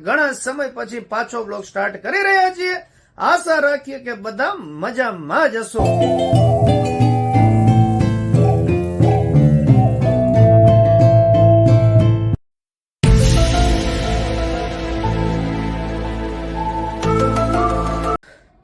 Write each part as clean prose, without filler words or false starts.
ઘણા સમય પછી પાછો બ્લોગ સ્ટાર્ટ કરી રહ્યા છીએ. આશા રાખીએ કે બધા મજામાં જ હશો.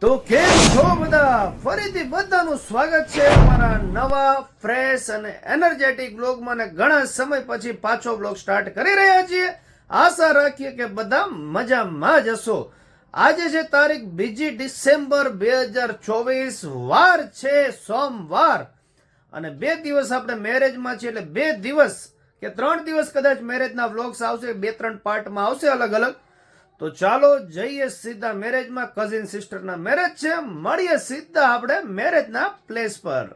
તો કેમ છો બધા? ફરીથી બધાનું સ્વાગત છે અમારા નવા ફ્રેશ અને એનર્જેટિક બ્લોગમાં. ને ઘણા સમય પછી પાછો બ્લોગ સ્ટાર્ટ કરી રહ્યા છીએ. આશા રાખીએ કે બધા મજામાં જ હશો. આજે છે તારીખ 2 ડિસેમ્બર 2024, વાર છે સોમવાર, અને 2 દિવસ આપણે મેરેજમાં છીએ, એટલે 2 દિવસ કે 3 દિવસ કદાચ મેરેજના વ્લોગ્સ આવશે, 2-3 પાર્ટમાં આવશે અલગ અલગ. તો ચાલો જઈએ સીધા મેરેજમાં. કઝિન સિસ્ટરના મેરેજ છે, મળીએ સીધા આપણે મેરેજના પ્લેસ પર.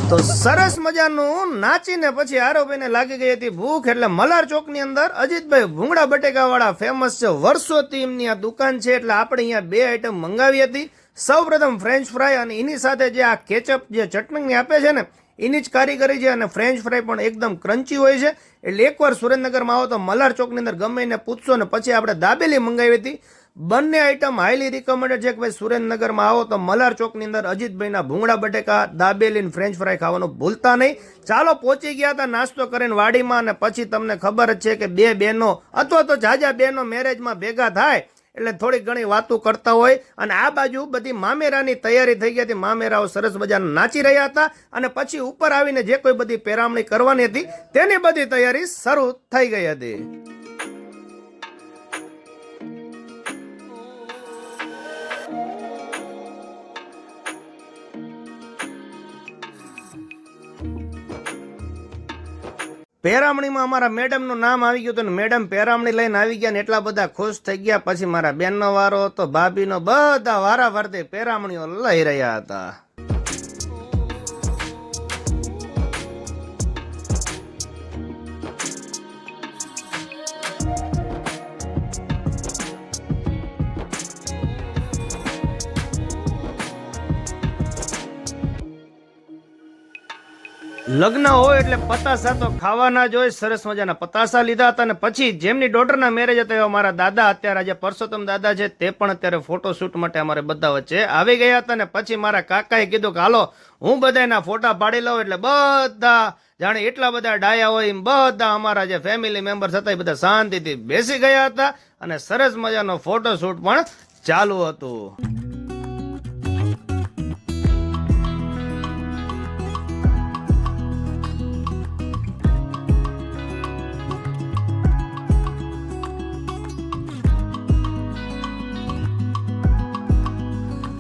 તો સરસ મજાનું નાચીને પછી આરોપીને લાગી ગઈ હતી ભૂખ એટલે મલાર ચોકની અંદર અજીતભાઈ ભૂંગળા બટેકા વાળા ફેમસ છે, વર્ષોથી એમની આ દુકાન છે એટલે આપણે અહીંયા બે આઈટમ મંગાવી હતી. સૌપ્રથમ ફ્રેન્ચ ફ્રાય અને એની સાથે જે આ કેચઅપ જે ચટણી આપે છે ને એની જ કારીગરી છે, અને ફ્રેન્ચ ફ્રાય પણ એકદમ ક્રન્ચી હોય છે. એટલે એકવાર સુરેન્દ્રનગરમાં આવો તો મલાર ચોકની અંદર ગમે એને પૂછશો ને. પછી આપણે દાબેલી મંગાવી હતી. બંને આઈટમ હાઈલી રિકમેન્ડેડ છે કે ભાઈ સુરેન્દ્રનગરમાં આવો તો મલાર ચોકની અંદર અજીતભાઈના ભૂંગળા બટેકા, દાબેલી, ફ્રેન્ચ ફ્રાય ખાવાનું ભૂલતા નહીં. ચાલો પહોંચી ગયા હતા નાસ્તો કરીને વાડીમાં, અને પછી તમને ખબર જ છે કે બે બહેનો અથવા તો જાજા બહેનો મેરેજમાં ભેગા થાય એટલે થોડી ઘણી વાતો કરતા હોય. અને આ બાજુ બધી મામેરાની તૈયારી થઈ ગઈ હતી. મામેરાઓ સરસ મજાના નાચી રહ્યા હતા, અને પછી ઉપર આવીને જે કોઈ બધી પેરામણી કરવાની હતી તેની બધી તૈયારી શરૂ થઈ ગઈ હતી. પેરામણીમાં અમારા મેડમનું નામ આવી ગયું હતું, મેડમ પેરામણી લઈને આવી ગયા ને એટલા બધા ખુશ થઈ ગયા. પછી મારા બેનનો વારો હતો, ભાભીનો, બધા વારા ફરતી પેરામણીઓ લઈ રહ્યા હતા. લગ્ન હોય એટલે પતાસા તો ખાવાના જ હોય. સરસ મજાના પતાસા લીધા હતા, અને પછી જેમની ડોટરના મેરેજ હતા એવા મારા દાદા, અત્યારે આજે પરસોત્તમ દાદા છે, તે પણ અત્યારે ફોટોશૂટ માટે અમારે બધા વચ્ચે આવી ગયા હતા. ને પછી મારા કાકાએ કીધું કે હાલો હું બધાના ફોટા પાડી લઉં. એટલે બધા જાણે એટલા બધા ડાયા હોય એમ બધા અમારા જે ફેમિલી મેમ્બર્સ હતા એ બધા શાંતિથી બેસી ગયા હતા, અને સરસ મજાનો ફોટોશૂટ પણ ચાલુ હતું.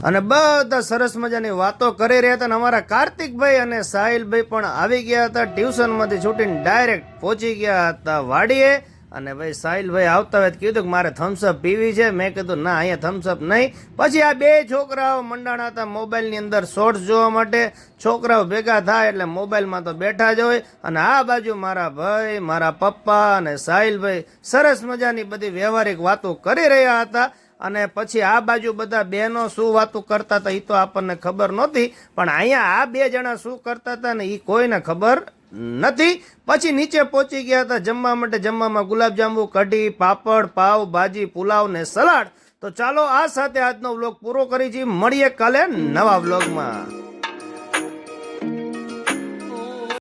અને બધા સરસ મજાની વાતો કરી રહ્યા હતા. અને અમારા કાર્તિકભાઈ અને સાહિલભાઈ પણ આવી ગયા હતા. ટ્યુશનમાંથી છૂટીને ડાયરેક્ટ પહોંચી ગયા હતા વાડીએ. અને ભાઈ સાહિલભાઈ આવતા હોય કીધું કે મારે થમ્સઅપ પીવી છે. મેં કીધું ના, અહીંયા થમ્સઅપ નહીં. પછી આ બે છોકરાઓ મંડાણા હતા મોબાઈલની અંદર શોર્ટ્સ જોવા માટે. છોકરાઓ ભેગા થાય એટલે મોબાઈલમાં તો બેઠા જ હોય. અને આ બાજુ મારા ભાઈ, મારા પપ્પા અને સાહિલભાઈ સરસ મજાની બધી વ્યવહારિક વાતો કરી રહ્યા હતા. અને પછી આ બાજુ બધા બહેનો શું વાતો કરતા હતા એ તો આપણને ખબર નહોતી, પણ અહીંયા આ બે જણા શું કરતા હતા ને એ કોઈને ખબર નથી. પછી નીચે પહોંચી ગયા હતા જમવા માટે. જમવામાં ગુલાબજાંબુ, કઢી, પાપડ, પાવ ભાજી, પુલાવ ને સલાડ. તો ચાલો આ સાથે આજનો વ્લોગ પૂરો કરી છીએ. મળીએ કાલે નવા વ્લોગમાં.